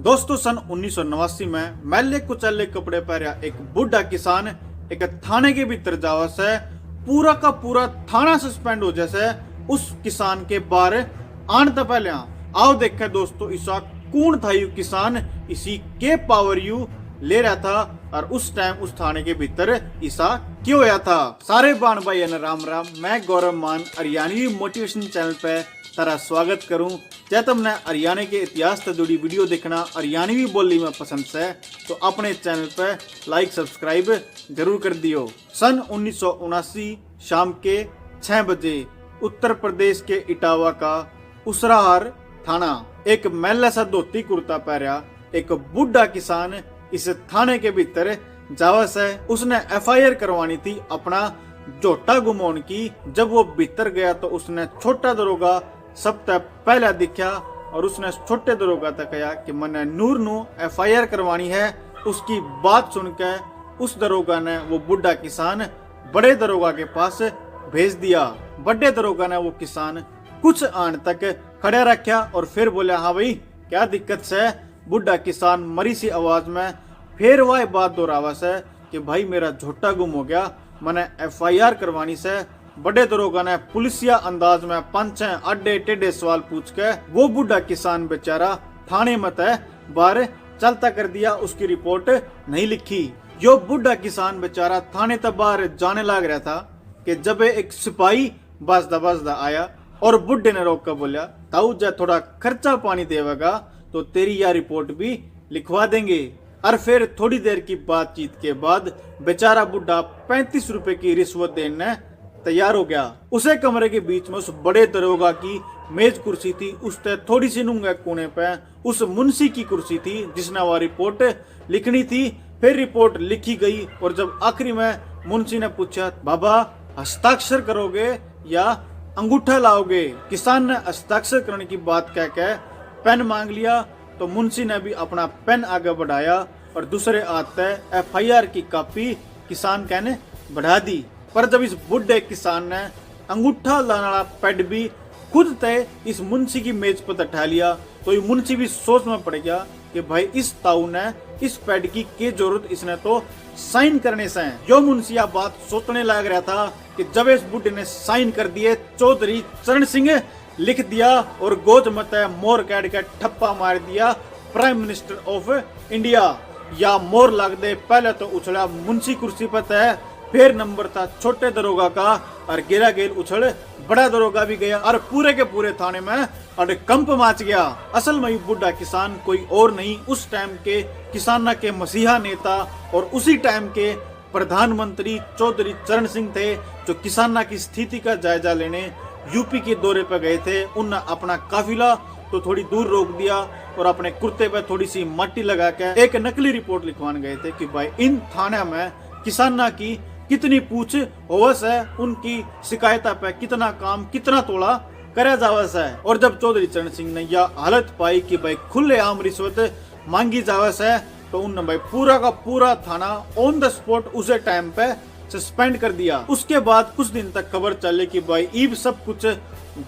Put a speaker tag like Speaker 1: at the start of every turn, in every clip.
Speaker 1: दोस्तों सन 1989 में मैले कुचले कपड़े पहरिया एक बुढ़ा किसान एक थाने के भीतर जावा से पूरा का पूरा थाना सस्पेंड हो जैसे उस किसान के बारे आन तो पहले आओ देखे दोस्तों ईसा कौन था यू किसान इसी के पावर यू ले रहा था और उस टाइम उस थाने के भीतर ईसा क्यों होया था। सारे बाण भाई राम राम, मैं गौरव मान हरियाणवी मोटिवेशन चैनल पे तारा स्वागत करूं। चाहे तुमने हरियाणा के इतिहास से जुड़ी वीडियो देखना हरियाणवी बोली में पसंद है तो अपने चैनल पे लाइक सब्सक्राइब जरूर कर दियो। सन 1979 शाम के 6 बजे उत्तर प्रदेश के इटावा का उसराहार थाना एक मैला सा धोती कुर्ता पहरिया एक बुढ़ा किसान इस थाने के भीतर जावा से उसने एफआईआर करवानी थी अपना झोटा गुमोन की। जब वो भीतर गया तो उसने छोटा दरोगा सबसे पहला दिखा और उसने छोटे दरोगा तक कहा कि मैंने नूर नू एफआईआर करवानी है। उसकी बात सुनकर उस दरोगा ने वो बुढ़ा किसान बड़े दरोगा के पास भेज दिया। बड़े दरोगा ने वो किसान कुछ आन तक खड़ा रखा और फिर बोला हाँ भाई क्या दिक्कत है। बुढ़ा किसान मरी सी आवाज में फिर वह बात दोहरावा से कि भाई मेरा झोटा गुम हो गया, मैंने एफआईआर करवानी से। बड़े दरोगा ने पुलिसिया अंदाज में 5-6 अड्डे टेढ़े सवाल पूछ के वो बुढ़ा किसान बेचारा थाने में तय बाहर चलता कर दिया। उसकी रिपोर्ट नहीं लिखी। जो बुढ़ा किसान बेचारा थाने तक बाहर जाने लग रहा था कि जब एक सिपाही बजदा बजदा आया और बुढ़े ने रोक कर बोला ताऊ जा थोड़ा खर्चा पानी देवेगा तो तेरी यह रिपोर्ट भी लिखवा देंगे। और फिर थोड़ी देर की बातचीत के बाद बेचारा बुढ़ा 35 रुपए की रिश्वत देने तैयार हो गया। उसे कमरे के बीच में उस बड़े दरोगा की मेज कुर्सी थी, उससे थोड़ी सी नूंगे कोने पे उस मुंशी की कुर्सी थी जिसने वह रिपोर्ट लिखनी थी। फिर रिपोर्ट लिखी गई और जब आखिरी में मुंशी ने पूछा बाबा हस्ताक्षर करोगे या अंगूठा लाओगे। किसान ने हस्ताक्षर करने की बात कह के पेन मांग लिया तो मुंशी ने भी अपना पेन आगे बढ़ाया और दूसरे हाथ एफआईआर की कॉपी किसान कहने बढ़ा दी। पर जब इस बुढ़े किसान ने अंगूठा लाने वाला पैड भी खुद तय इस मुंशी की मेज पर बैठा लिया तो ये मुंशी भी सोच में पड़ गया कि भाई इस ताऊ ने इस पैड की जरूरत इसने तो साइन करने से है। जो मुंशी बात सोचने लग रहा था कि जब इस बुढ़े ने साइन कर दिए चौधरी चरण सिंह लिख दिया और गोद मत मोर कैड के ठप्पा मार दिया प्राइम मिनिस्टर ऑफ इंडिया। या मोर लग दे पहले तो उछला मुंशी कुर्सी पर तय, फिर नंबर था छोटे दरोगा का और गिरा गेल उछल बड़ा दरोगा भी गया और पूरे के पूरे थाने में और कंप मच गया। असल में बुढ़ा किसान कोई और नहीं उस टाइम के किसान के मसीहा नेता और उसी टाइम के प्रधानमंत्री चौधरी चरण सिंह थे जो किसाना की स्थिति का जायजा लेने यूपी के दौरे पर गए थे। उन अपना काफिला तो थोड़ी दूर रोक दिया और अपने कुर्ते पे थोड़ी सी मट्टी लगा के एक नकली रिपोर्ट लिखवाने गए थे कि भाई इन थाना में किसाना की कितनी पूछ होवस है, उनकी शिकायत पे कितना काम कितना तोड़ा करे जावस है। और जब चौधरी चरण सिंह ने यह हालत पाई कि भाई खुलेआम रिश्वत मांगी जावस है तो उन भाई पूरा का पूरा थाना ऑन द स्पॉट उसे टाइम पे सस्पेंड कर दिया। उसके बाद कुछ दिन तक खबर चले कि भाई ईब सब कुछ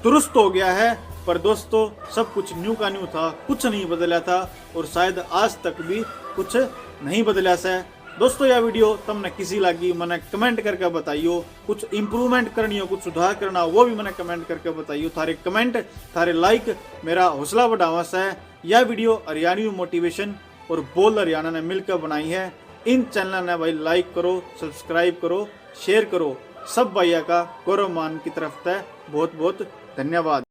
Speaker 1: दुरुस्त हो गया है। पर दोस्तों सब कुछ न्यू का न्यू था, कुछ नहीं बदला था और शायद आज तक भी कुछ नहीं बदला से। दोस्तों यह वीडियो तुमने किसी लगी मैंने कमेंट करके बताइयो। कुछ इम्प्रूवमेंट करनी हो कुछ सुधार करना वो भी मैंने कमेंट करके बताइयो। थारे कमेंट थारे लाइक मेरा हौसला बढ़ावा से। यह वीडियो हरियाणवी मोटिवेशन और बोल हरियाणा ने मिलकर बनाई है। इन चैनल ने भाई लाइक करो सब्सक्राइब करो शेयर करो। सब भैया का गौरव मान की तरफ से बहुत बहुत धन्यवाद।